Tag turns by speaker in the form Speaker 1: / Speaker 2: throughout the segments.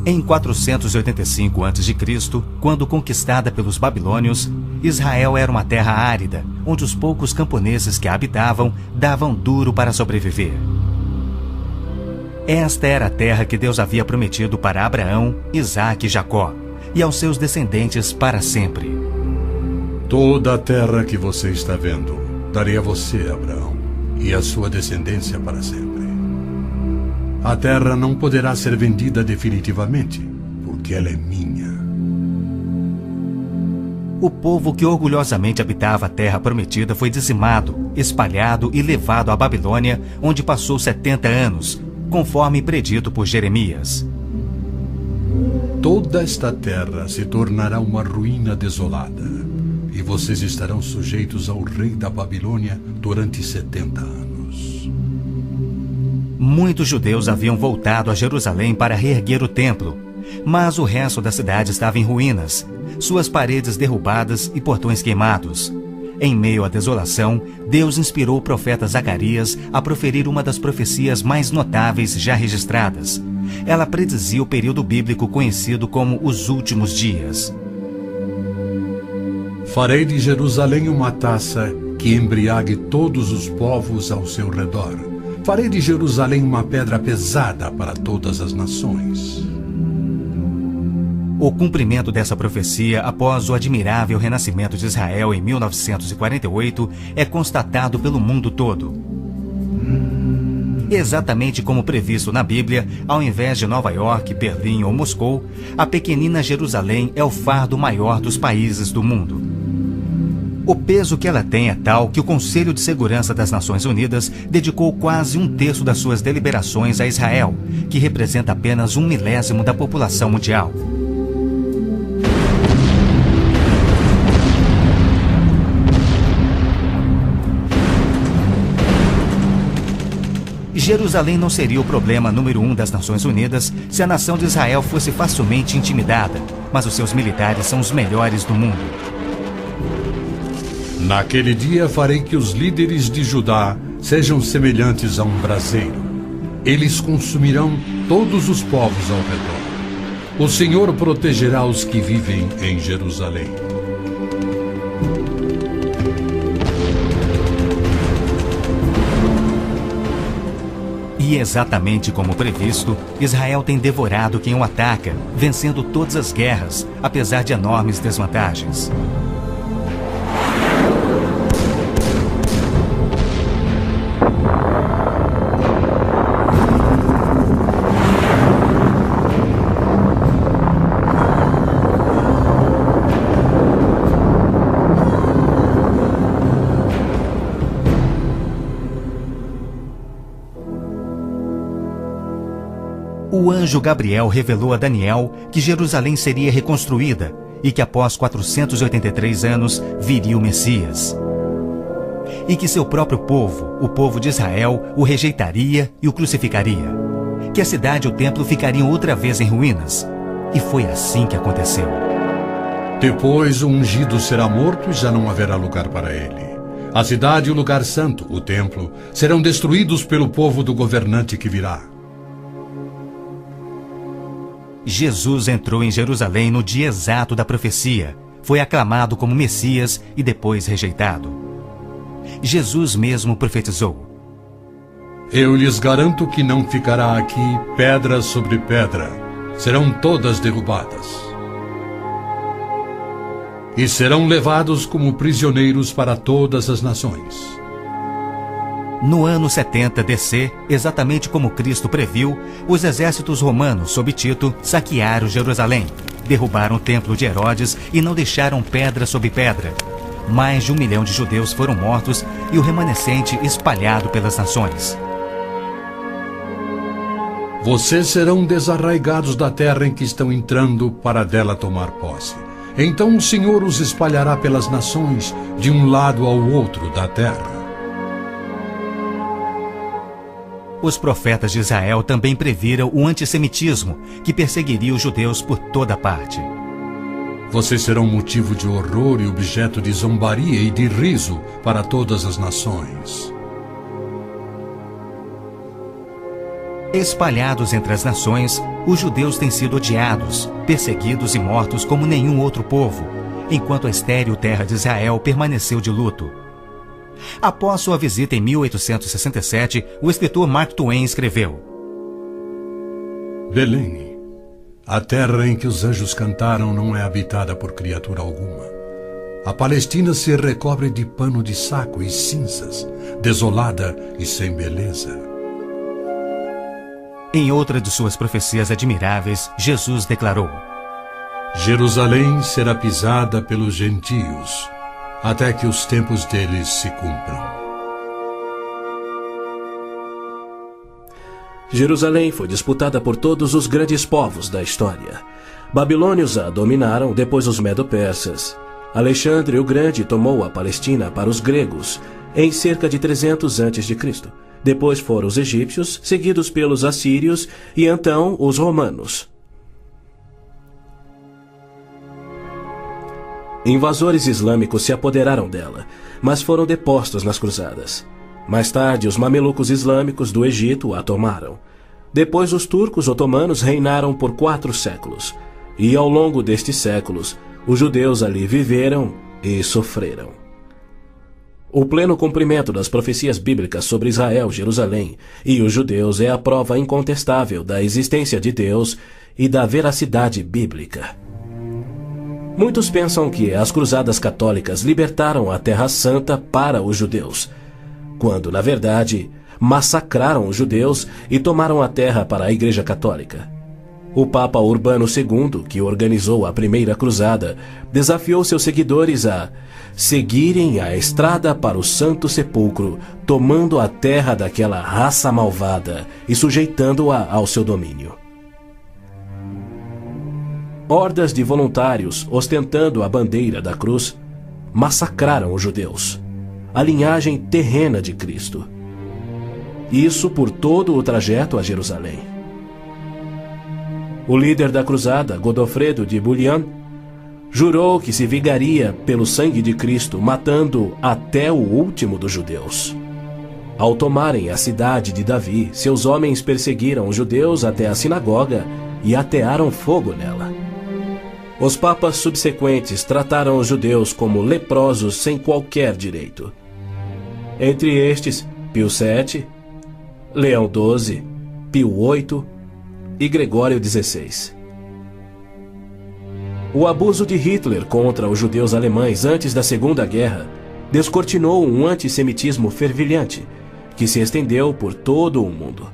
Speaker 1: Em 485 a.C., quando conquistada pelos babilônios, Israel era uma terra árida, onde os poucos camponeses que a habitavam davam duro para sobreviver. Esta era a terra que Deus havia prometido para Abraão, Isaque e Jacó, e aos seus descendentes para sempre.
Speaker 2: Toda a terra que você está vendo, darei a você, Abraão, e a sua descendência para sempre. A terra não poderá ser vendida definitivamente, porque ela é minha.
Speaker 1: O povo que orgulhosamente habitava a terra prometida foi dizimado, espalhado e levado à Babilônia, onde passou 70 anos, conforme predito por Jeremias.
Speaker 2: Toda esta terra se tornará uma ruína desolada, e vocês estarão sujeitos ao rei da Babilônia durante 70 anos.
Speaker 1: Muitos judeus haviam voltado a Jerusalém para reerguer o templo, mas o resto da cidade estava em ruínas, suas paredes derrubadas e portões queimados. Em meio à desolação, Deus inspirou o profeta Zacarias a proferir uma das profecias mais notáveis já registradas. Ela predizia o período bíblico conhecido como os últimos dias.
Speaker 2: Farei de Jerusalém uma taça que embriague todos os povos ao seu redor. Farei de Jerusalém uma pedra pesada para todas as nações.
Speaker 1: O cumprimento dessa profecia após o admirável renascimento de Israel em 1948 é constatado pelo mundo todo. Exatamente como previsto na Bíblia, ao invés de Nova York, Berlim ou Moscou, a pequenina Jerusalém é o fardo maior dos países do mundo. O peso que ela tem é tal que o Conselho de Segurança das Nações Unidas dedicou quase 1/3 das suas deliberações a Israel, que representa apenas 1/1000 da população mundial. Jerusalém não seria o problema número 1 das Nações Unidas se a nação de Israel fosse facilmente intimidada, mas os seus militares são os melhores do mundo.
Speaker 2: Naquele dia farei que os líderes de Judá sejam semelhantes a um braseiro. Eles consumirão todos os povos ao redor. O Senhor protegerá os que vivem em Jerusalém.
Speaker 1: E exatamente como previsto, Israel tem devorado quem o ataca, vencendo todas as guerras, apesar de enormes desvantagens. O anjo Gabriel revelou a Daniel que Jerusalém seria reconstruída e que após 483 anos viria o Messias. E que seu próprio povo, o povo de Israel, o rejeitaria e o crucificaria. Que a cidade e o templo ficariam outra vez em ruínas. E foi assim que aconteceu.
Speaker 2: Depois o ungido será morto e já não haverá lugar para ele. A cidade e o lugar santo, o templo, serão destruídos pelo povo do governante que virá.
Speaker 1: Jesus entrou em Jerusalém no dia exato da profecia, foi aclamado como Messias e depois rejeitado. Jesus mesmo profetizou:
Speaker 2: Eu lhes garanto que não ficará aqui pedra sobre pedra, serão todas derrubadas. E serão levados como prisioneiros para todas as nações.
Speaker 1: No ano 70 DC, exatamente como Cristo previu, os exércitos romanos sob Tito saquearam Jerusalém, derrubaram o templo de Herodes e não deixaram pedra sobre pedra. Mais de 1 milhão de judeus foram mortos e o remanescente espalhado pelas nações.
Speaker 2: Vocês serão desarraigados da terra em que estão entrando para dela tomar posse. Então o Senhor os espalhará pelas nações, de um lado ao outro da terra.
Speaker 1: Os profetas de Israel também previram o antissemitismo, que perseguiria os judeus por toda parte.
Speaker 2: Vocês serão motivo de horror e objeto de zombaria e de riso para todas as nações.
Speaker 1: Espalhados entre as nações, os judeus têm sido odiados, perseguidos e mortos como nenhum outro povo, enquanto a estéril terra de Israel permaneceu de luto. Após sua visita em 1867, o escritor Mark Twain escreveu:
Speaker 2: Belém, a terra em que os anjos cantaram não é habitada por criatura alguma. A Palestina se recobre de pano de saco e cinzas, desolada e sem beleza.
Speaker 1: Em outra de suas profecias admiráveis, Jesus declarou:
Speaker 2: Jerusalém será pisada pelos gentios, até que os tempos deles se cumpram.
Speaker 3: Jerusalém foi disputada por todos os grandes povos da história. Babilônios a dominaram, depois os medo-persas. Alexandre o Grande tomou a Palestina para os gregos em cerca de 300 a.C. Depois foram os egípcios, seguidos pelos assírios e então os romanos. Invasores islâmicos se apoderaram dela, mas foram depostos nas cruzadas. Mais tarde, os mamelucos islâmicos do Egito a tomaram. Depois, os turcos otomanos reinaram por 4 séculos. E ao longo destes séculos, os judeus ali viveram e sofreram. O pleno cumprimento das profecias bíblicas sobre Israel, Jerusalém e os judeus é a prova incontestável da existência de Deus e da veracidade bíblica. Muitos pensam que as cruzadas católicas libertaram a Terra Santa para os judeus, quando, na verdade, massacraram os judeus e tomaram a terra para a Igreja Católica. O Papa Urbano II, que organizou a primeira cruzada, desafiou seus seguidores a seguirem a estrada para o Santo Sepulcro, tomando a terra daquela raça malvada e sujeitando-a ao seu domínio. Hordas de voluntários, ostentando a bandeira da cruz, massacraram os judeus, a linhagem terrena de Cristo. Isso por todo o trajeto a Jerusalém. O líder da cruzada, Godofredo de Bouillon, jurou que se vingaria pelo sangue de Cristo, matando até o último dos judeus. Ao tomarem a cidade de Davi, seus homens perseguiram os judeus até a sinagoga e atearam fogo nela. Os papas subsequentes trataram os judeus como leprosos sem qualquer direito. Entre estes, Pio VII, Leão XII, Pio VIII e Gregório XVI. O abuso de Hitler contra os judeus alemães antes da Segunda Guerra descortinou um antissemitismo fervilhante que se estendeu por todo o mundo.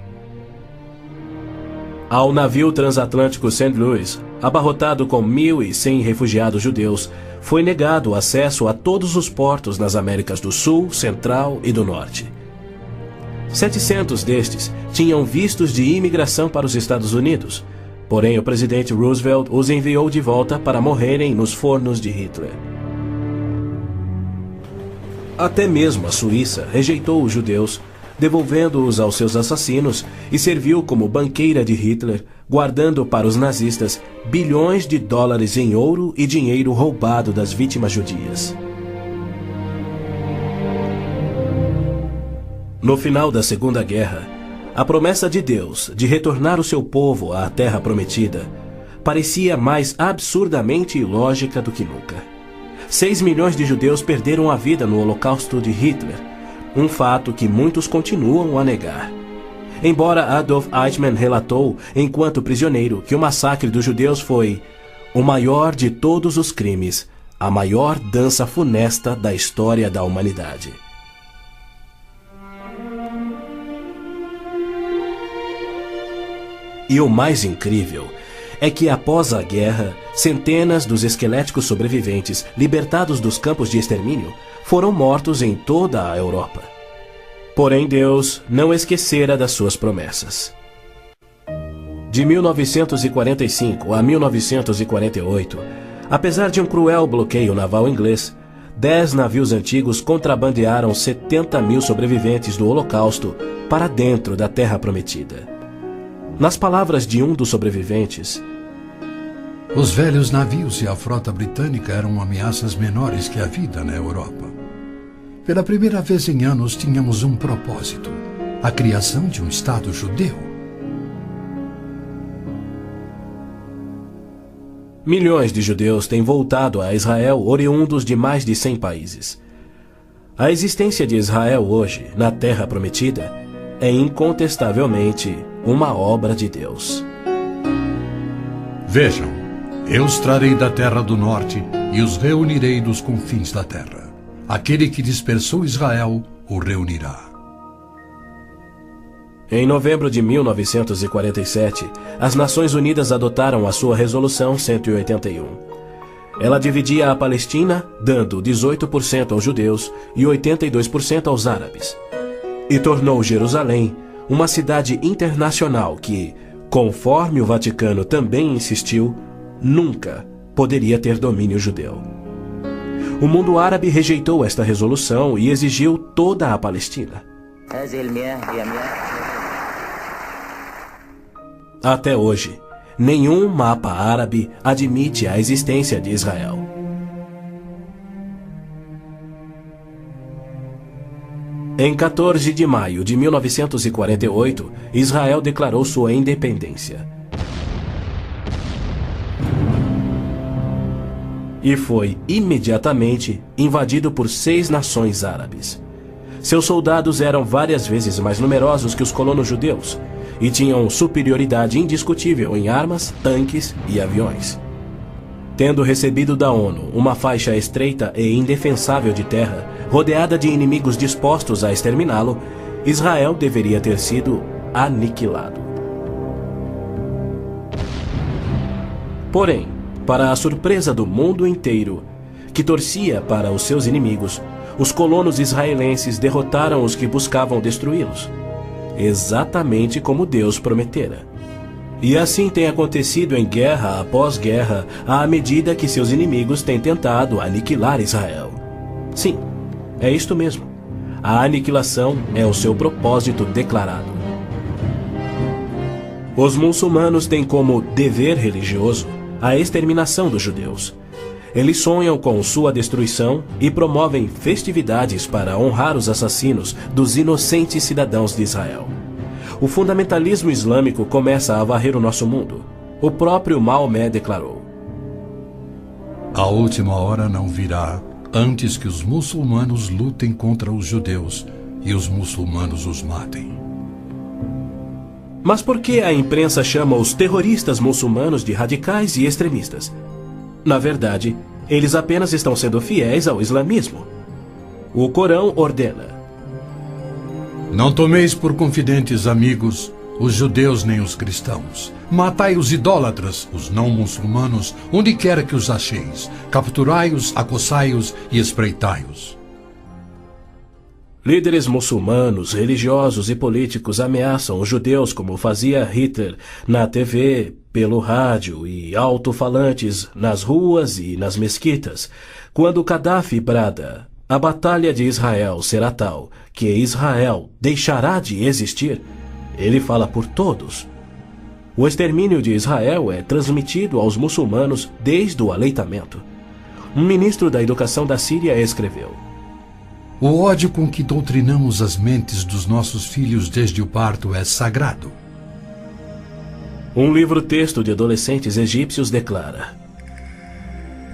Speaker 3: Ao navio transatlântico St. Louis, abarrotado com 1.100 refugiados judeus, foi negado acesso a todos os portos nas Américas do Sul, Central e do Norte. 700 destes tinham vistos de imigração para os Estados Unidos, porém o presidente Roosevelt os enviou de volta para morrerem nos fornos de Hitler. Até mesmo a Suíça rejeitou os judeus, devolvendo-os aos seus assassinos, e serviu como banqueira de Hitler, guardando para os nazistas bilhões de dólares em ouro e dinheiro roubado das vítimas judias. No final da Segunda Guerra, a promessa de Deus de retornar o seu povo à Terra Prometida parecia mais absurdamente ilógica do que nunca. 6 milhões de judeus perderam a vida no Holocausto de Hitler, um fato que muitos continuam a negar. Embora Adolf Eichmann relatou, enquanto prisioneiro, que o massacre dos judeus foi o maior de todos os crimes, a maior dança funesta da história da humanidade. E o mais incrível é que, após a guerra, centenas dos esqueléticos sobreviventes, libertados dos campos de extermínio, foram mortos em toda a Europa. Porém, Deus não esquecera das suas promessas. De 1945 a 1948, apesar de um cruel bloqueio naval inglês, 10 navios antigos contrabandearam 70.000 sobreviventes do Holocausto para dentro da Terra Prometida. Nas palavras de um dos sobreviventes,
Speaker 2: os velhos navios e a frota britânica eram ameaças menores que a vida na Europa. Pela primeira vez em anos tínhamos um propósito: a criação de um Estado judeu.
Speaker 3: Milhões de judeus têm voltado a Israel oriundos de mais de 100 países. A existência de Israel hoje, na Terra Prometida, é incontestavelmente uma obra de Deus.
Speaker 2: Vejam, eu os trarei da terra do norte e os reunirei dos confins da terra. Aquele que dispersou Israel o reunirá.
Speaker 3: Em novembro de 1947, as Nações Unidas adotaram a sua Resolução 181. Ela dividia a Palestina, dando 18% aos judeus e 82% aos árabes. E tornou Jerusalém uma cidade internacional que, conforme o Vaticano também insistiu, nunca poderia ter domínio judeu. O mundo árabe rejeitou esta resolução e exigiu toda a Palestina. Até hoje, nenhum mapa árabe admite a existência de Israel. Em 14 de maio de 1948, Israel declarou sua independência. E foi imediatamente invadido por 6 nações árabes. Seus soldados eram várias vezes mais numerosos que os colonos judeus e tinham superioridade indiscutível em armas, tanques e aviões. Tendo recebido da ONU uma faixa estreita e indefensável de terra, rodeada de inimigos dispostos a exterminá-lo, Israel deveria ter sido aniquilado. Porém, para a surpresa do mundo inteiro, que torcia para os seus inimigos, os colonos israelenses derrotaram os que buscavam destruí-los, exatamente como Deus prometera. E assim tem acontecido em guerra após guerra, à medida que seus inimigos têm tentado aniquilar Israel. Sim, é isto mesmo. A aniquilação é o seu propósito declarado. Os muçulmanos têm como dever religioso a exterminação dos judeus. Eles sonham com sua destruição e promovem festividades para honrar os assassinos dos inocentes cidadãos de Israel. O fundamentalismo islâmico começa a varrer o nosso mundo. O próprio Maomé declarou:
Speaker 2: A última hora não virá antes que os muçulmanos lutem contra os judeus e os muçulmanos os matem.
Speaker 3: Mas por que a imprensa chama os terroristas muçulmanos de radicais e extremistas? Na verdade, eles apenas estão sendo fiéis ao islamismo. O Corão ordena:
Speaker 2: Não tomeis por confidentes amigos os judeus nem os cristãos. Matai os idólatras, os não muçulmanos, onde quer que os acheis. Capturai-os, acossai-os e espreitai-os.
Speaker 3: Líderes muçulmanos, religiosos e políticos ameaçam os judeus como fazia Hitler na TV, pelo rádio e alto-falantes nas ruas e nas mesquitas. Quando Gaddafi brada: a batalha de Israel será tal que Israel deixará de existir, ele fala por todos. O extermínio de Israel é transmitido aos muçulmanos desde o aleitamento. Um ministro da educação da Síria escreveu:
Speaker 2: O ódio com que doutrinamos as mentes dos nossos filhos desde o parto é sagrado.
Speaker 3: Um livro-texto de adolescentes egípcios declara: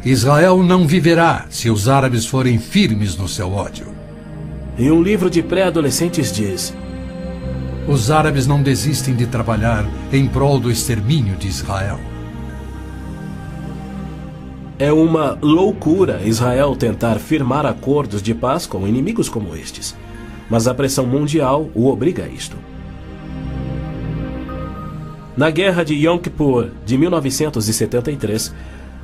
Speaker 2: Israel não viverá se os árabes forem firmes no seu ódio.
Speaker 3: E um livro de pré-adolescentes diz:
Speaker 2: Os árabes não desistem de trabalhar em prol do extermínio de Israel.
Speaker 3: É uma loucura Israel tentar firmar acordos de paz com inimigos como estes, mas a pressão mundial o obriga a isto. Na Guerra de Yom Kippur de 1973,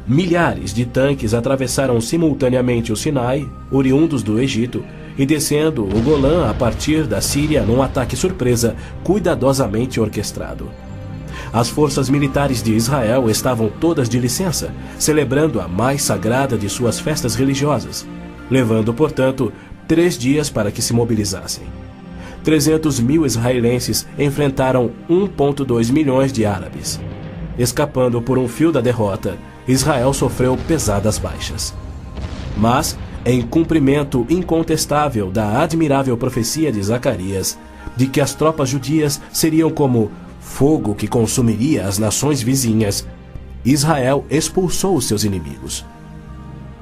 Speaker 3: milhares de tanques atravessaram simultaneamente o Sinai, oriundos do Egito, e descendo o Golã a partir da Síria num ataque surpresa cuidadosamente orquestrado. As forças militares de Israel estavam todas de licença, celebrando a mais sagrada de suas festas religiosas, levando, portanto, 3 dias para que se mobilizassem. 300 mil israelenses enfrentaram 1,2 milhões de árabes. Escapando por um fio da derrota, Israel sofreu pesadas baixas. Mas, em cumprimento incontestável da admirável profecia de Zacarias, de que as tropas judias seriam como fogo que consumiria as nações vizinhas, Israel expulsou os seus inimigos.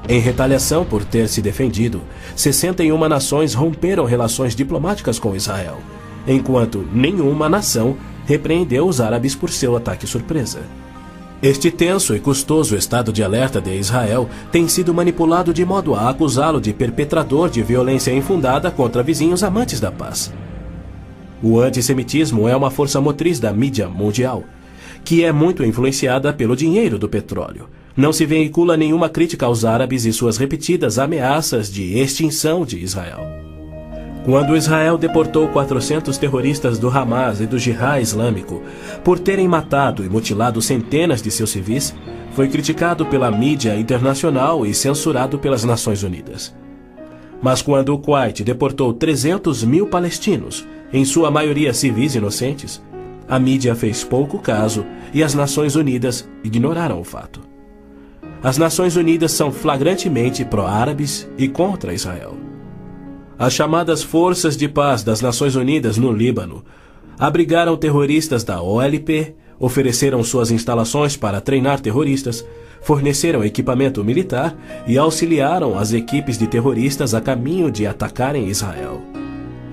Speaker 3: Em retaliação por ter se defendido, 61 nações romperam relações diplomáticas com Israel, enquanto nenhuma nação repreendeu os árabes por seu ataque surpresa. Este tenso e custoso estado de alerta de Israel tem sido manipulado de modo a acusá-lo de perpetrador de violência infundada contra vizinhos amantes da paz. O antissemitismo é uma força motriz da mídia mundial, que é muito influenciada pelo dinheiro do petróleo. Não se veicula nenhuma crítica aos árabes e suas repetidas ameaças de extinção de Israel. Quando Israel deportou 400 terroristas do Hamas e do Jihad Islâmico por terem matado e mutilado centenas de seus civis, foi criticado pela mídia internacional e censurado pelas Nações Unidas. Mas quando o Kuwait deportou 300 mil palestinos, em sua maioria civis inocentes, a mídia fez pouco caso e as Nações Unidas ignoraram o fato. As Nações Unidas são flagrantemente pró-árabes e contra Israel. As chamadas Forças de Paz das Nações Unidas no Líbano abrigaram terroristas da OLP, ofereceram suas instalações para treinar terroristas, forneceram equipamento militar e auxiliaram as equipes de terroristas a caminho de atacarem Israel.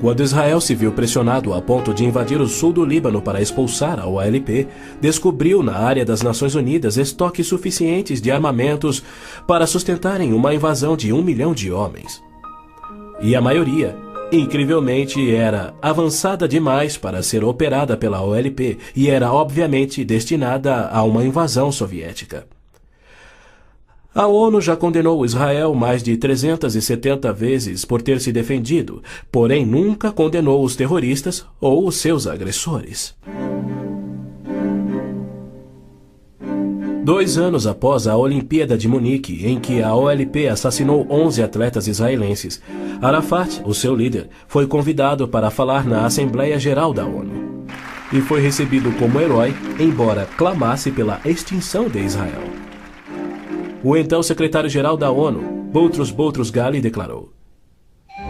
Speaker 3: Quando Israel se viu pressionado a ponto de invadir o sul do Líbano para expulsar a OLP, descobriu na área das Nações Unidas estoques suficientes de armamentos para sustentarem uma invasão de 1 milhão de homens. E a maioria, incrivelmente, era avançada demais para ser operada pela OLP e era obviamente destinada a uma invasão soviética. A ONU já condenou Israel mais de 370 vezes por ter se defendido, porém nunca condenou os terroristas ou os seus agressores. 2 anos após a Olimpíada de Munique, em que a OLP assassinou 11 atletas israelenses, Arafat, o seu líder, foi convidado para falar na Assembleia Geral da ONU. E foi recebido como herói, embora clamasse pela extinção de Israel. O então secretário-geral da ONU, Boutros Ghali, declarou: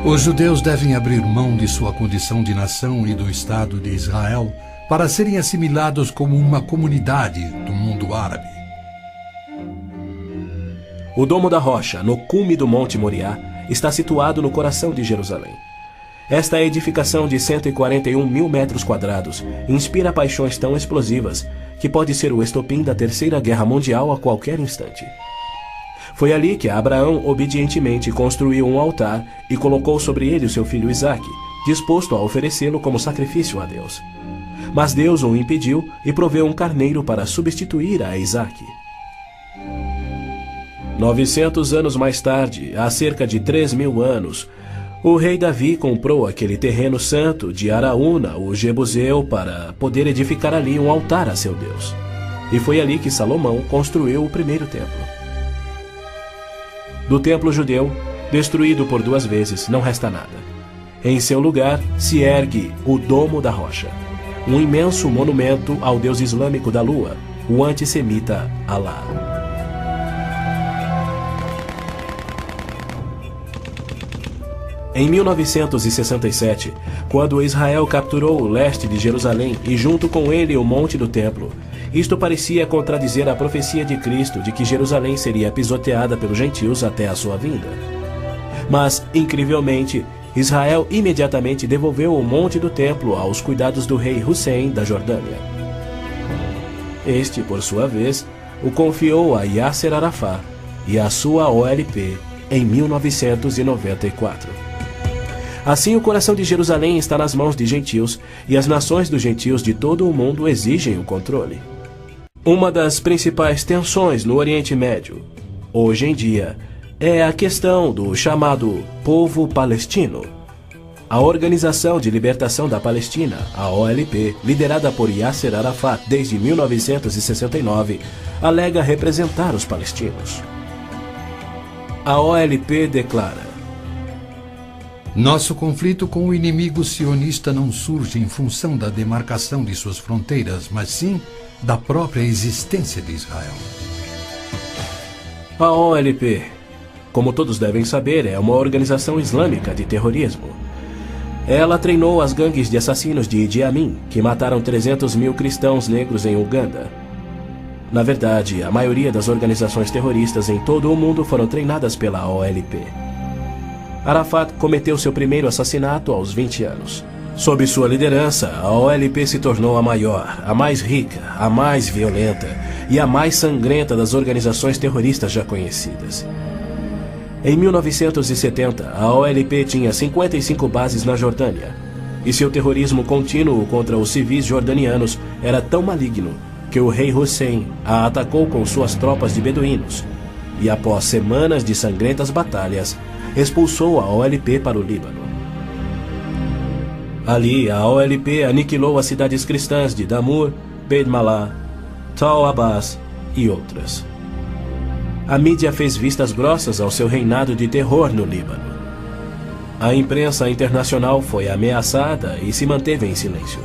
Speaker 2: Os judeus devem abrir mão de sua condição de nação e do Estado de Israel para serem assimilados como uma comunidade do mundo árabe.
Speaker 3: O Domo da Rocha, no cume do Monte Moriá, está situado no coração de Jerusalém. Esta edificação de 141 mil metros quadrados inspira paixões tão explosivas que pode ser o estopim da Terceira Guerra Mundial a qualquer instante. Foi ali que Abraão obedientemente construiu um altar e colocou sobre ele o seu filho Isaque, disposto a oferecê-lo como sacrifício a Deus. Mas Deus o impediu e proveu um carneiro para substituir a Isaque. 900 anos mais tarde, há cerca de 3.000 anos, o rei Davi comprou aquele terreno santo de Araúna, o Jebuseu, para poder edificar ali um altar a seu Deus. E foi ali que Salomão construiu o primeiro templo. Do templo judeu, destruído por 2 vezes, não resta nada. Em seu lugar se ergue o Domo da Rocha, um imenso monumento ao deus islâmico da lua, o antissemita Alá. Em 1967, quando Israel capturou o leste de Jerusalém e junto com ele o Monte do Templo, isto parecia contradizer a profecia de Cristo de que Jerusalém seria pisoteada pelos gentios até a sua vinda. Mas, incrivelmente, Israel imediatamente devolveu o Monte do Templo aos cuidados do rei Hussein da Jordânia. Este, por sua vez, o confiou a Yasser Arafat e a sua OLP em 1994. Assim, o coração de Jerusalém está nas mãos de gentios e as nações dos gentios de todo o mundo exigem o controle. Uma das principais tensões no Oriente Médio, hoje em dia, é a questão do chamado povo palestino. A Organização de Libertação da Palestina, a OLP, liderada por Yasser Arafat desde 1969, alega representar os palestinos. A OLP declara:
Speaker 2: Nosso conflito com o inimigo sionista não surge em função da demarcação de suas fronteiras, mas sim da própria existência de Israel.
Speaker 3: A OLP, como todos devem saber, é uma organização islâmica de terrorismo. Ela treinou as gangues de assassinos de Idi Amin, que mataram 300 mil cristãos negros em Uganda. Na verdade, a maioria das organizações terroristas em todo o mundo foram treinadas pela OLP. Arafat cometeu seu primeiro assassinato aos 20 anos. Sob sua liderança, a OLP se tornou a maior, a mais rica, a mais violenta e a mais sangrenta das organizações terroristas já conhecidas. Em 1970, a OLP tinha 55 bases na Jordânia, e seu terrorismo contínuo contra os civis jordanianos era tão maligno que o rei Hussein a atacou com suas tropas de beduínos e, após semanas de sangrentas batalhas, expulsou a OLP para o Líbano. Ali, a OLP aniquilou as cidades cristãs de Damour, Beit Malá, Tal Abbas e outras. A mídia fez vistas grossas ao seu reinado de terror no Líbano. A imprensa internacional foi ameaçada e se manteve em silêncio.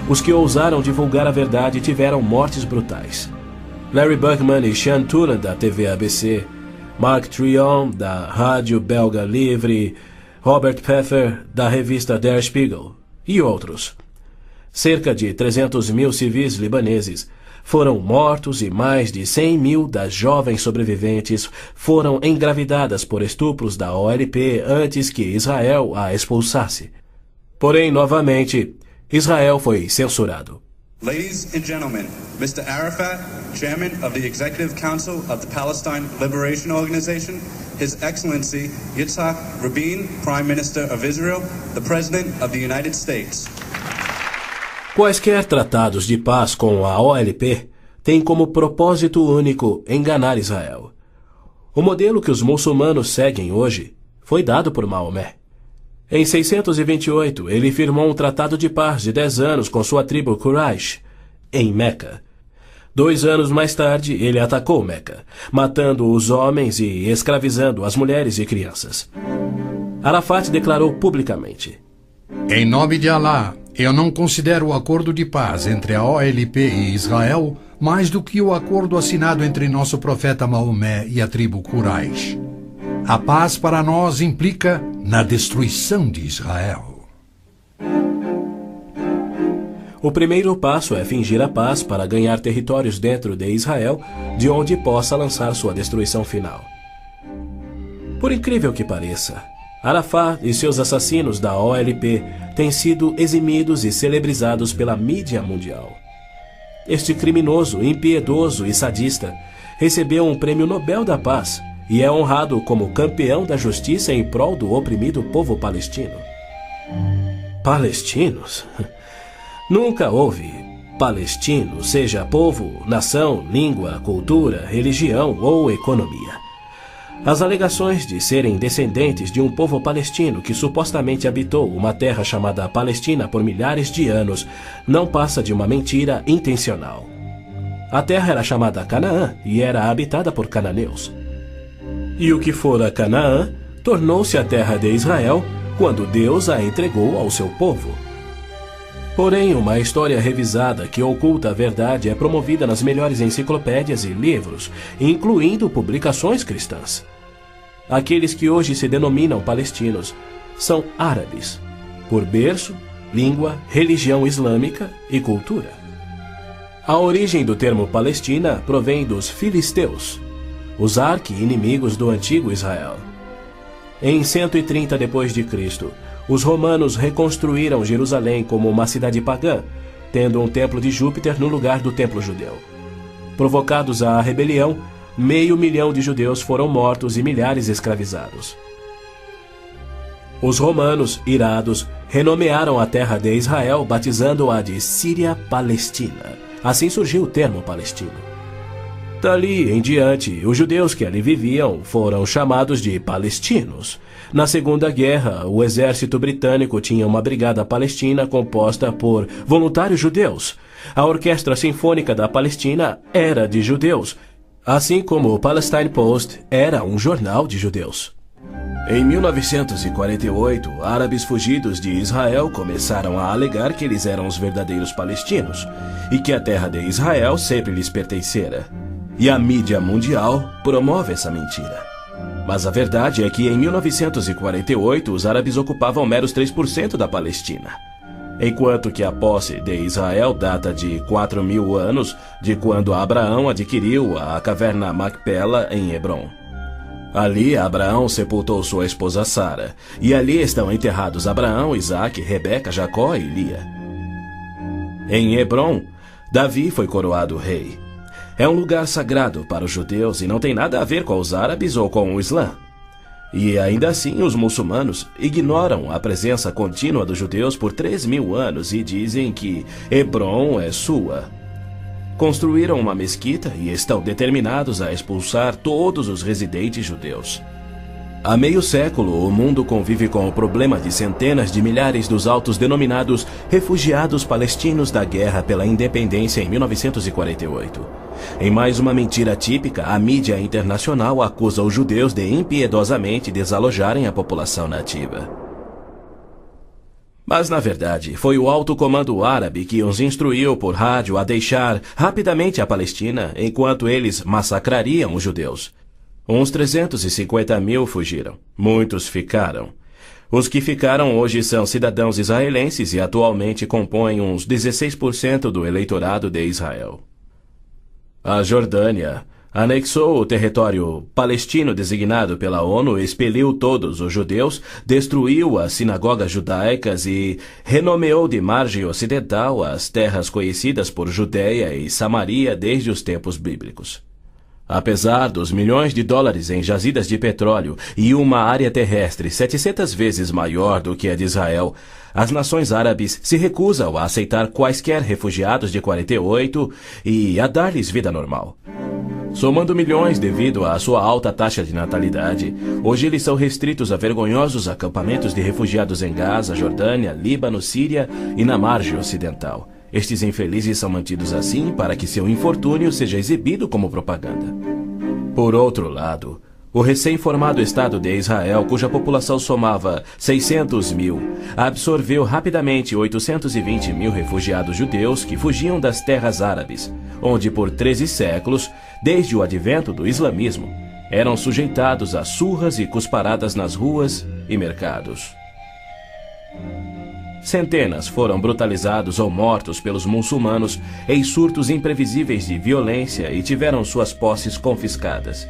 Speaker 3: Os que ousaram divulgar a verdade tiveram mortes brutais. Larry Buckman e Sean Turan, da TV ABC, Mark Trion, da rádio belga Livre, Robert Pfeffer, da revista Der Spiegel, e outros. Cerca de 300 mil civis libaneses foram mortos e mais de 100 mil das jovens sobreviventes foram engravidadas por estupros da OLP antes que Israel a expulsasse. Porém, novamente, Israel foi censurado.
Speaker 4: Ladies and gentlemen, Mr. Arafat, Chairman of the Executive Council of the Palestine Liberation Organization, His Excellency Yitzhak Rabin, Prime Minister of Israel, the President of the United States.
Speaker 3: Quaisquer tratados de paz com a OLP têm como propósito único enganar Israel. O modelo que os muçulmanos seguem hoje foi dado por Maomé. Em 628, ele firmou um tratado de paz de 10 anos com sua tribo Quraysh, em Meca. 2 anos mais tarde, ele atacou Meca, matando os homens e escravizando as mulheres e crianças. Arafat declarou publicamente:
Speaker 2: Em nome de Alá, eu não considero o acordo de paz entre a OLP e Israel mais do que o acordo assinado entre nosso profeta Maomé e a tribo Quraysh. A paz para nós implica na destruição de Israel.
Speaker 3: O primeiro passo é fingir a paz para ganhar territórios dentro de Israel, de onde possa lançar sua destruição final. Por incrível que pareça, Arafat e seus assassinos da OLP têm sido eximidos e celebrizados pela mídia mundial. Este criminoso, impiedoso e sadista recebeu um prêmio Nobel da Paz e é honrado como campeão da justiça em prol do oprimido povo palestino. Palestinos? Nunca houve palestino, seja povo, nação, língua, cultura, religião ou economia. As alegações de serem descendentes de um povo palestino que supostamente habitou uma terra chamada Palestina por milhares de anos não passa de uma mentira intencional. A terra era chamada Canaã e era habitada por cananeus. E o que fora Canaã tornou-se a terra de Israel quando Deus a entregou ao seu povo. Porém, uma história revisada que oculta a verdade é promovida nas melhores enciclopédias e livros, incluindo publicações cristãs. Aqueles que hoje se denominam palestinos são árabes, por berço, língua, religião islâmica e cultura. A origem do termo Palestina provém dos filisteus, os arqui-inimigos do antigo Israel. Em 130 d.C., os romanos reconstruíram Jerusalém como uma cidade pagã, tendo um templo de Júpiter no lugar do templo judeu. Provocados à rebelião, 500 mil de judeus foram mortos e milhares escravizados. Os romanos, irados, renomearam a terra de Israel, batizando-a de Síria-Palestina. Assim surgiu o termo palestino. Dali em diante, os judeus que ali viviam foram chamados de palestinos. Na Segunda Guerra, o exército britânico tinha uma brigada palestina composta por voluntários judeus. A Orquestra Sinfônica da Palestina era de judeus, assim como o Palestine Post era um jornal de judeus. Em 1948, árabes fugidos de Israel começaram a alegar que eles eram os verdadeiros palestinos e que a terra de Israel sempre lhes pertencera. E a mídia mundial promove essa mentira. Mas a verdade é que em 1948 os árabes ocupavam meros 3% da Palestina. enquanto que a posse de Israel data de 4.000 anos de quando Abraão adquiriu a caverna Macpela em Hebrom. Ali Abraão sepultou sua esposa Sara, e ali estão enterrados Abraão, Isaque, Rebeca, Jacó e Lia. Em Hebrom, Davi foi coroado rei. É um lugar sagrado para os judeus e não tem nada a ver com os árabes ou com o Islã. E ainda assim os muçulmanos ignoram a presença contínua dos judeus por 3.000 anos e dizem que Hebrom é sua. Construíram uma mesquita e estão determinados a expulsar todos os residentes judeus. Há meio século, o mundo convive com o problema de centenas de milhares dos autodenominados refugiados palestinos da guerra pela independência em 1948. Em mais uma mentira típica, a mídia internacional acusa os judeus de impiedosamente desalojarem a população nativa. Mas, na verdade, foi o alto comando árabe que os instruiu por rádio a deixar rapidamente a Palestina enquanto eles massacrariam os judeus. Uns 350.000 fugiram. Muitos ficaram. Os que ficaram hoje são cidadãos israelenses e atualmente compõem uns 16% do eleitorado de Israel. A Jordânia anexou o território palestino designado pela ONU, expeliu todos os judeus, destruiu as sinagogas judaicas e renomeou de margem ocidental as terras conhecidas por Judeia e Samaria desde os tempos bíblicos. Apesar dos milhões de dólares em jazidas de petróleo e uma área terrestre 700 vezes maior do que a de Israel, as nações árabes se recusam a aceitar quaisquer refugiados de 48 e a dar-lhes vida normal. Somando milhões devido à sua alta taxa de natalidade, hoje eles são restritos a vergonhosos acampamentos de refugiados em Gaza, Jordânia, Líbano, Síria e na margem ocidental. Estes infelizes são mantidos assim para que seu infortúnio seja exibido como propaganda. Por outro lado, o recém-formado Estado de Israel, cuja população somava 600.000, absorveu rapidamente 820.000 refugiados judeus que fugiam das terras árabes, onde por 13 séculos, desde o advento do islamismo, eram sujeitados a surras e cusparadas nas ruas e mercados. Centenas foram brutalizados ou mortos pelos muçulmanos em surtos imprevisíveis de violência e tiveram suas posses confiscadas.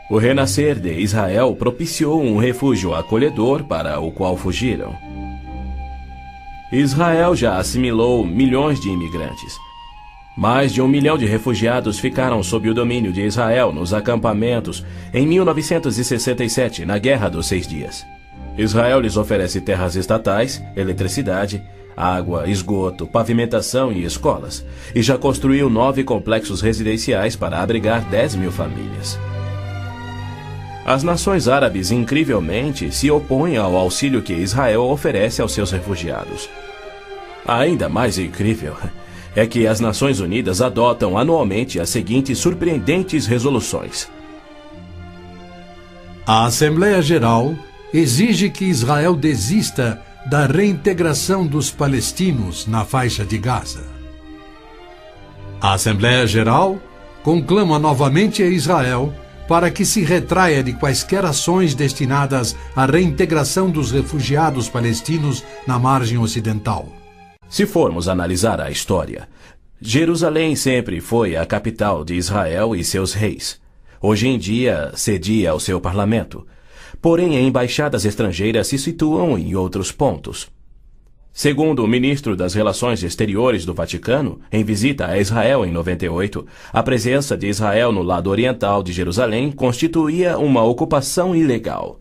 Speaker 3: O renascer de Israel propiciou um refúgio acolhedor para o qual fugiram. Israel já assimilou milhões de imigrantes. Mais de 1 milhão de refugiados ficaram sob o domínio de Israel nos acampamentos em 1967, na Guerra dos 6 Dias. Israel lhes oferece terras estatais, eletricidade, água, esgoto, pavimentação e escolas, e já construiu 9 complexos residenciais para abrigar 10.000 famílias. As nações árabes, incrivelmente, se opõem ao auxílio que Israel oferece aos seus refugiados. Ainda mais incrível é que as Nações Unidas adotam anualmente as seguintes surpreendentes resoluções.
Speaker 2: A Assembleia Geral exige que Israel desista da reintegração dos palestinos na faixa de Gaza. A Assembleia Geral conclama novamente a Israel para que se retraia de quaisquer ações destinadas à reintegração dos refugiados palestinos na margem ocidental.
Speaker 3: Se formos analisar a história, Jerusalém sempre foi a capital de Israel e seus reis. Hoje em dia, cedia ao seu parlamento. Porém, embaixadas estrangeiras se situam em outros pontos. Segundo o ministro das Relações Exteriores do Vaticano, em visita a Israel em 98, a presença de Israel no lado oriental de Jerusalém constituía uma ocupação ilegal.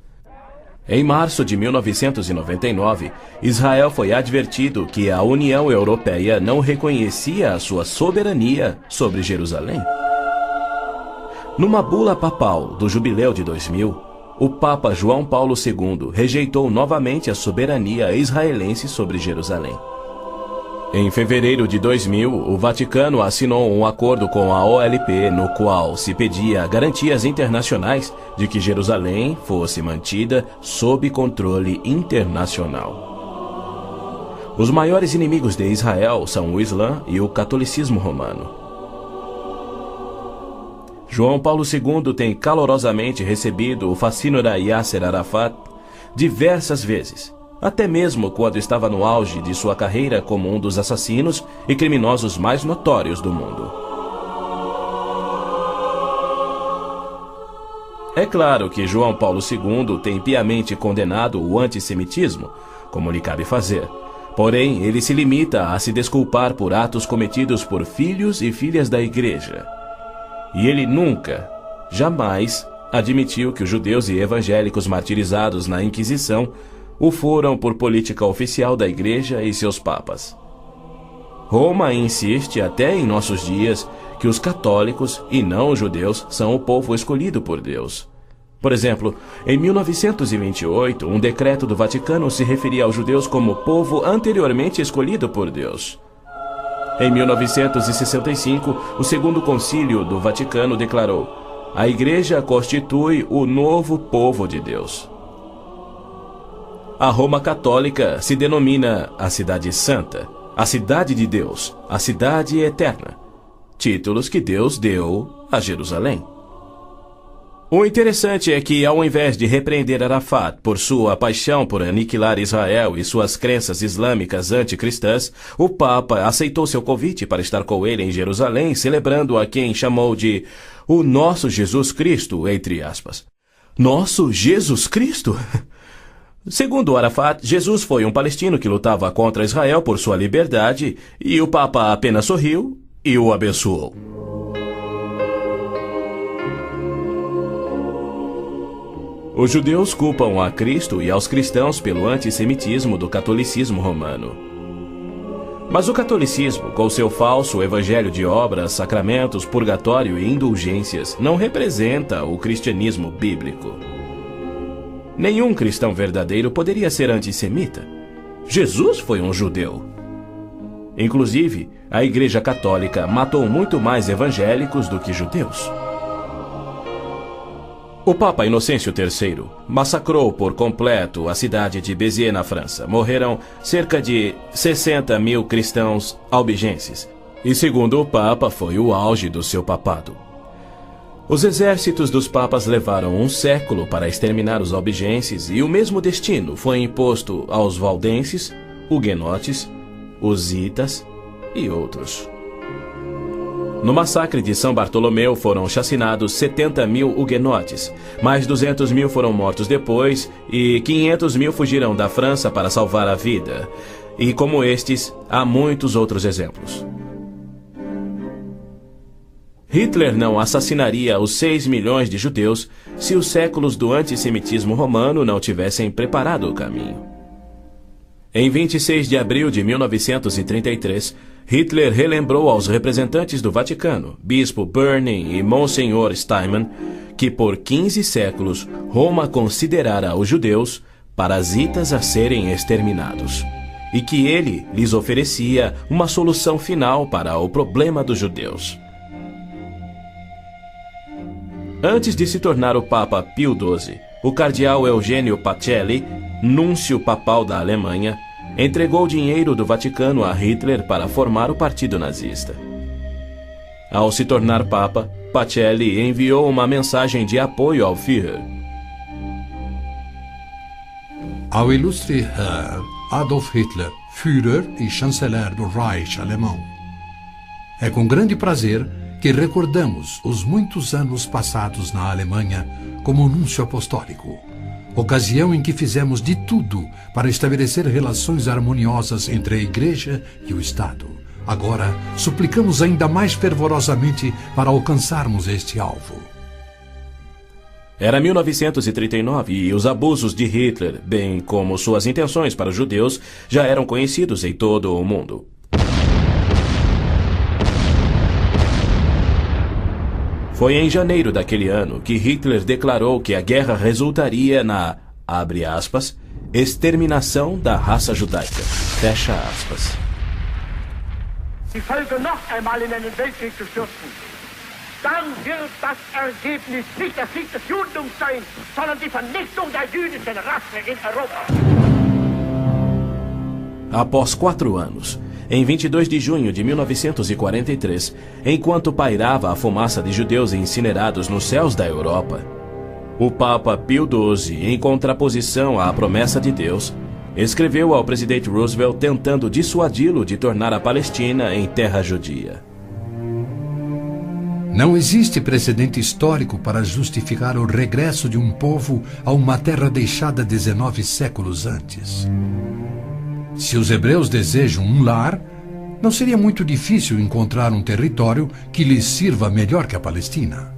Speaker 3: Em março de 1999, Israel foi advertido que a União Europeia não reconhecia a sua soberania sobre Jerusalém. Numa bula papal do Jubileu de 2000, o Papa João Paulo II rejeitou novamente a soberania israelense sobre Jerusalém. Em fevereiro de 2000, o Vaticano assinou um acordo com a OLP no qual se pedia garantias internacionais de que Jerusalém fosse mantida sob controle internacional. Os maiores inimigos de Israel são o Islã e o catolicismo romano. João Paulo II tem calorosamente recebido o fascínora Yasser Arafat diversas vezes, até mesmo quando estava no auge de sua carreira como um dos assassinos e criminosos mais notórios do mundo. É claro que João Paulo II tem piamente condenado o antissemitismo, como lhe cabe fazer. Porém, ele se limita a se desculpar por atos cometidos por filhos e filhas da Igreja. E ele nunca, jamais, admitiu que os judeus e evangélicos martirizados na Inquisição o foram por política oficial da Igreja e seus papas. Roma insiste até em nossos dias que os católicos e não os judeus são o povo escolhido por Deus. Por exemplo, em 1928, um decreto do Vaticano se referia aos judeus como povo anteriormente escolhido por Deus. Em 1965, o Segundo Concílio do Vaticano declarou: a Igreja constitui o novo povo de Deus. A Roma Católica se denomina a Cidade Santa, a Cidade de Deus, a Cidade Eterna, títulos que Deus deu a Jerusalém. O interessante é que, ao invés de repreender Arafat por sua paixão por aniquilar Israel e suas crenças islâmicas anticristãs, o Papa aceitou seu convite para estar com ele em Jerusalém, celebrando a quem chamou de o nosso Jesus Cristo, entre aspas. Nosso Jesus Cristo? Segundo Arafat, Jesus foi um palestino que lutava contra Israel por sua liberdade, e o Papa apenas sorriu e o abençoou. Os judeus culpam a Cristo e aos cristãos pelo antissemitismo do catolicismo romano. Mas o catolicismo, com seu falso evangelho de obras, sacramentos, purgatório e indulgências, não representa o cristianismo bíblico. Nenhum cristão verdadeiro poderia ser antissemita. Jesus foi um judeu. Inclusive, a Igreja Católica matou muito mais evangélicos do que judeus. O Papa Inocêncio III massacrou por completo a cidade de Béziers, na França. Morreram cerca de 60 mil cristãos albigenses. E segundo o Papa, foi o auge do seu papado. Os exércitos dos papas levaram um século para exterminar os albigenses e o mesmo destino foi imposto aos valdenses, huguenotes, husitas e outros. No massacre de São Bartolomeu foram chacinados 70 mil huguenotes, mais 200 mil foram mortos depois e 500 mil fugiram da França para salvar a vida. E como estes, há muitos outros exemplos. Hitler não assassinaria os 6 milhões de judeus se os séculos do antissemitismo romano não tivessem preparado o caminho. Em 26 de abril de 1933, Hitler relembrou aos representantes do Vaticano, Bispo Burning e Monsenhor Steinmann, que por 15 séculos Roma considerara os judeus parasitas a serem exterminados, e que ele lhes oferecia uma solução final para o problema dos judeus. Antes de se tornar o Papa Pio XII, o cardeal Eugênio Pacelli, núncio papal da Alemanha, entregou dinheiro do Vaticano a Hitler para formar o partido nazista. Ao se tornar Papa, Pacelli enviou uma mensagem de apoio ao Führer.
Speaker 2: Ao ilustre Herr Adolf Hitler, Führer e chanceler do Reich alemão. É com grande prazer que recordamos os muitos anos passados na Alemanha como núncio apostólico, ocasião em que fizemos de tudo para estabelecer relações harmoniosas entre a Igreja e o Estado. Agora, suplicamos ainda mais fervorosamente para alcançarmos este alvo.
Speaker 3: Era 1939 e os abusos de Hitler, bem como suas intenções para os judeus, já eram conhecidos em todo o mundo. Foi em janeiro daquele ano que Hitler declarou que a guerra resultaria na, abre aspas, exterminação da raça judaica, fecha aspas.
Speaker 5: Die Völker noch einmal in einen Weltkrieg zu stürzen, dann wird das Ergebnis nicht der Sieg des Judentums sein, sondern die Vernichtung der jüdischen Rasse in Europa.
Speaker 3: Após 4 anos, em 22 de junho de 1943, enquanto pairava a fumaça de judeus incinerados nos céus da Europa, o Papa Pio XII, em contraposição à promessa de Deus, escreveu ao presidente Roosevelt tentando dissuadi-lo de tornar a Palestina em terra judia.
Speaker 2: Não existe precedente histórico para justificar o regresso de um povo a uma terra deixada 19 séculos antes. Se os hebreus desejam um lar, não seria muito difícil encontrar um território que lhes sirva melhor que a Palestina.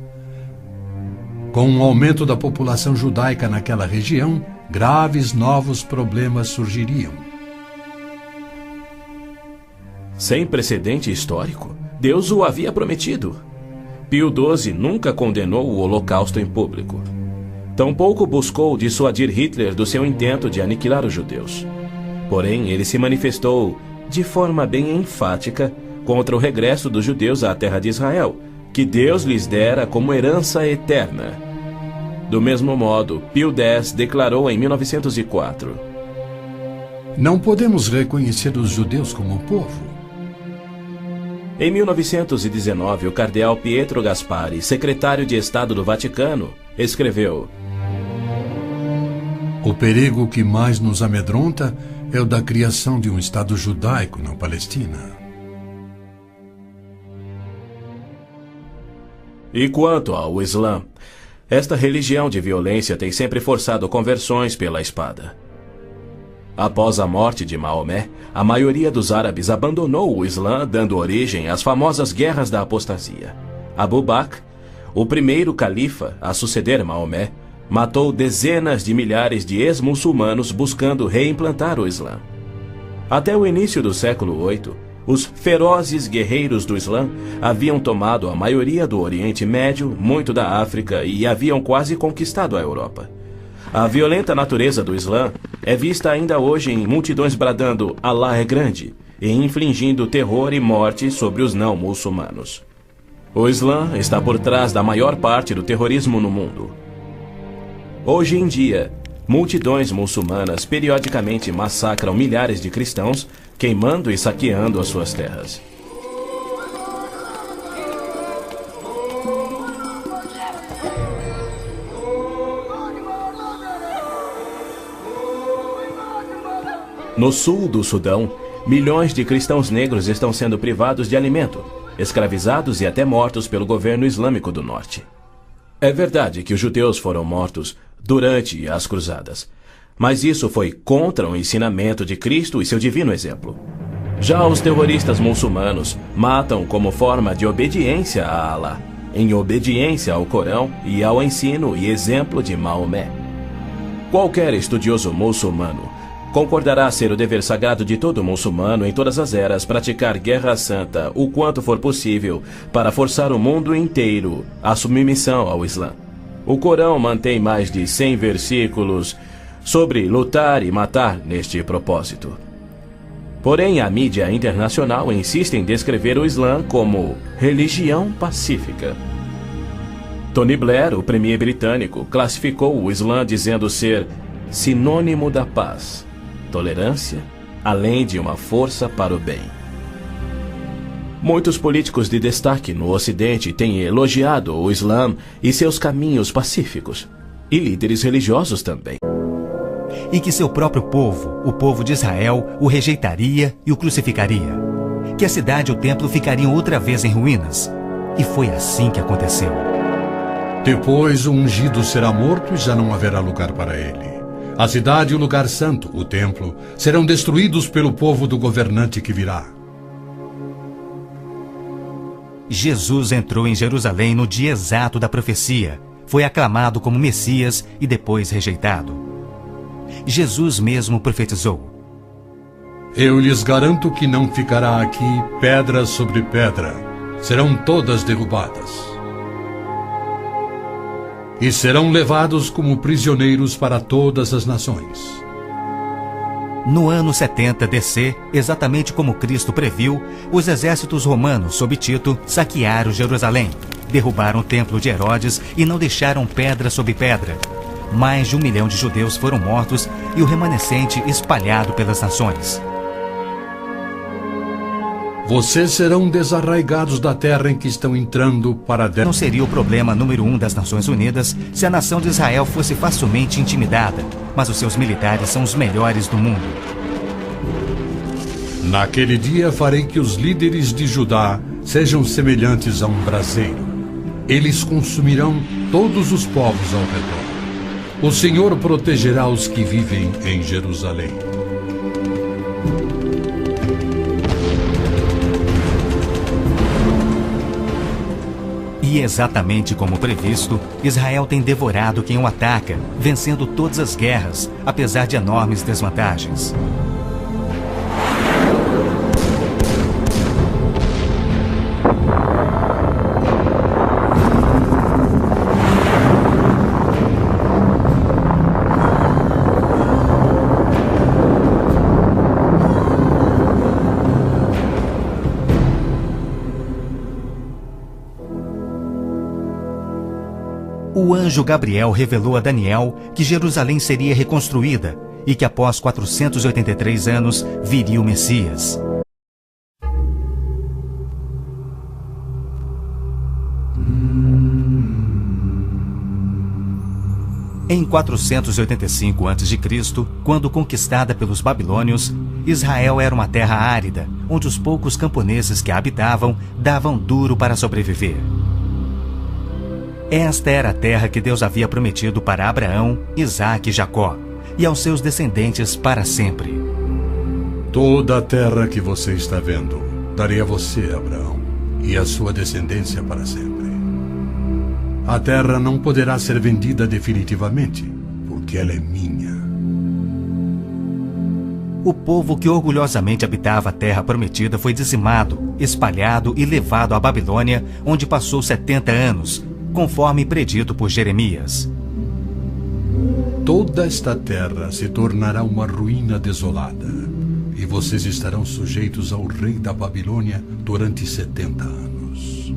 Speaker 2: Com o aumento da população judaica naquela região, graves novos problemas surgiriam.
Speaker 3: Sem precedente histórico, Deus o havia prometido. Pio XII nunca condenou o Holocausto em público. Tampouco buscou dissuadir Hitler do seu intento de aniquilar os judeus. Porém, ele se manifestou, de forma bem enfática, contra o regresso dos judeus à terra de Israel, que Deus lhes dera como herança eterna. Do mesmo modo, Pio X declarou em 1904:
Speaker 2: Não podemos reconhecer os judeus como povo.
Speaker 3: Em 1919, o cardeal Pietro Gasparri, secretário de Estado do Vaticano, escreveu:
Speaker 2: O perigo que mais nos amedronta é o da criação de um Estado judaico na Palestina.
Speaker 3: E quanto ao Islã, esta religião de violência tem sempre forçado conversões pela espada. Após a morte de Maomé, a maioria dos árabes abandonou o Islã, dando origem às famosas guerras da apostasia. Abu Bakr, o primeiro califa a suceder Maomé, matou dezenas de milhares de ex-muçulmanos buscando reimplantar o Islã. Até o início do século VIII, os ferozes guerreiros do Islã haviam tomado a maioria do Oriente Médio, muito da África e haviam quase conquistado a Europa. A violenta natureza do Islã é vista ainda hoje em multidões bradando "Allah é grande" e infligindo terror e morte sobre os não-muçulmanos. O Islã está por trás da maior parte do terrorismo no mundo. Hoje em dia, multidões muçulmanas periodicamente massacram milhares de cristãos, queimando e saqueando as suas terras. No sul do Sudão, milhões de cristãos negros estão sendo privados de alimento, escravizados e até mortos pelo governo islâmico do norte. É verdade que os judeus foram mortos durante as cruzadas, mas isso foi contra o ensinamento de Cristo e seu divino exemplo. Já os terroristas muçulmanos matam como forma de obediência a Allah, em obediência ao Corão e ao ensino e exemplo de Maomé. Qualquer estudioso muçulmano concordará ser o dever sagrado de todo muçulmano em todas as eras praticar guerra santa o quanto for possível para forçar o mundo inteiro à submissão ao Islã. O Corão mantém mais de 100 versículos sobre lutar e matar neste propósito. Porém, a mídia internacional insiste em descrever o Islã como religião pacífica. Tony Blair, o premier britânico, classificou o Islã dizendo ser sinônimo da paz, tolerância, além de uma força para o bem. Muitos políticos de destaque no Ocidente têm elogiado o Islã e seus caminhos pacíficos, e líderes religiosos também.
Speaker 1: E que seu próprio povo, o povo de Israel, o rejeitaria e o crucificaria. Que a cidade e o templo ficariam outra vez em ruínas. E foi assim que aconteceu.
Speaker 2: Depois o ungido será morto e já não haverá lugar para ele. A cidade e o lugar santo, o templo, serão destruídos pelo povo do governante que virá.
Speaker 1: Jesus entrou em Jerusalém no dia exato da profecia. Foi aclamado como Messias e depois rejeitado. Jesus mesmo profetizou:
Speaker 2: Eu lhes garanto que não ficará aqui pedra sobre pedra. Serão todas derrubadas. E serão levados como prisioneiros para todas as nações.
Speaker 1: No ano 70 DC, exatamente como Cristo previu, os exércitos romanos sob Tito saquearam Jerusalém, derrubaram o templo de Herodes e não deixaram pedra sobre pedra. Mais de 1 milhão de judeus foram mortos e o remanescente espalhado pelas nações.
Speaker 2: Vocês serão desarraigados da terra em que estão entrando para dentro.
Speaker 1: Não seria o problema número 1 das Nações Unidas se a nação de Israel fosse facilmente intimidada, mas os seus militares são os melhores do mundo.
Speaker 2: Naquele dia farei que os líderes de Judá sejam semelhantes a um braseiro. Eles consumirão todos os povos ao redor. O Senhor protegerá os que vivem em Jerusalém.
Speaker 1: E exatamente como previsto, Israel tem devorado quem o ataca, vencendo todas as guerras, apesar de enormes desvantagens. O anjo Gabriel revelou a Daniel que Jerusalém seria reconstruída e que após 483 anos viria o Messias. Em 485 a.C., quando conquistada pelos babilônios, Israel era uma terra árida, onde os poucos camponeses que a habitavam davam duro para sobreviver. Esta era a terra que Deus havia prometido para Abraão, Isaque e Jacó, e aos seus descendentes para sempre.
Speaker 2: Toda a terra que você está vendo, darei a você, Abraão, e a sua descendência para sempre. A terra não poderá ser vendida definitivamente, porque ela é minha.
Speaker 1: O povo que orgulhosamente habitava a terra prometida foi dizimado, espalhado e levado à Babilônia, onde passou 70 anos, conforme predito por Jeremias.
Speaker 2: Toda esta terra se tornará uma ruína desolada, e vocês estarão sujeitos ao rei da Babilônia durante 70 anos.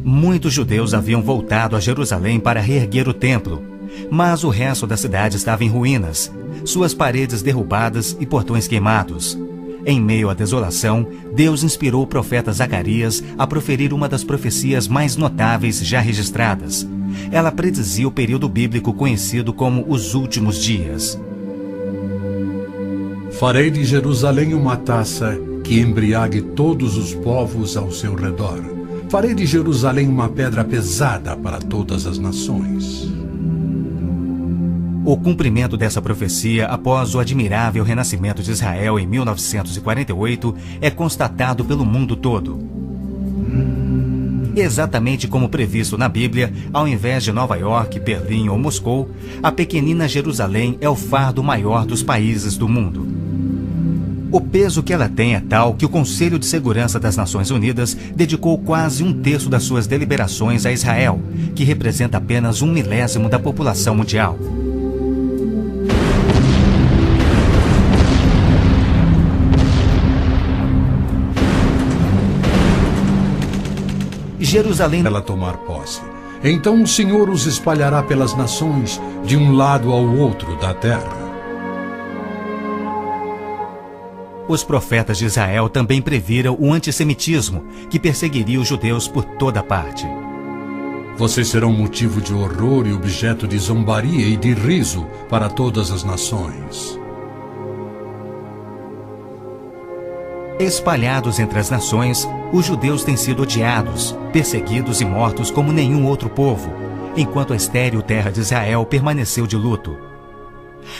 Speaker 1: Muitos judeus haviam voltado a Jerusalém para reerguer o templo, mas o resto da cidade estava em ruínas, suas paredes derrubadas e portões queimados. Em meio à desolação, Deus inspirou o profeta Zacarias a proferir uma das profecias mais notáveis já registradas. Ela predizia o período bíblico conhecido como os últimos dias.
Speaker 2: Farei de Jerusalém uma taça que embriague todos os povos ao seu redor. Farei de Jerusalém uma pedra pesada para todas as nações.
Speaker 1: O cumprimento dessa profecia após o admirável renascimento de Israel em 1948 é constatado pelo mundo todo. Exatamente como previsto na Bíblia, ao invés de Nova York, Berlim ou Moscou, a pequenina Jerusalém é o fardo maior dos países do mundo. O peso que ela tem é tal que o Conselho de Segurança das Nações Unidas dedicou quase 1/3 das suas deliberações a Israel, que representa apenas 1/1000 da população mundial. Jerusalém
Speaker 2: Ela tomar posse. Então o Senhor os espalhará pelas nações, de um lado ao outro da terra.
Speaker 1: Os profetas de Israel também previram o antissemitismo, que perseguiria os judeus por toda parte.
Speaker 2: Vocês serão motivo de horror e objeto de zombaria e de riso para todas as nações.
Speaker 1: Espalhados entre as nações, os judeus têm sido odiados, perseguidos e mortos como nenhum outro povo, enquanto a estéril terra de Israel permaneceu de luto.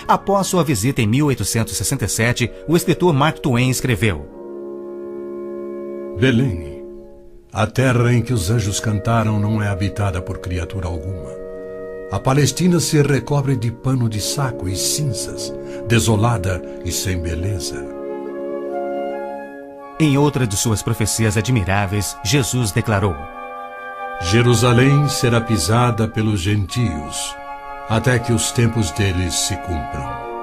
Speaker 1: Após sua visita em 1867, o escritor Mark Twain escreveu:
Speaker 2: Belém, a terra em que os anjos cantaram não é habitada por criatura alguma. A Palestina se recobre de pano de saco e cinzas, desolada e sem beleza.
Speaker 1: Em outra de suas profecias admiráveis, Jesus declarou:
Speaker 2: Jerusalém será pisada pelos gentios, até que os tempos deles se cumpram.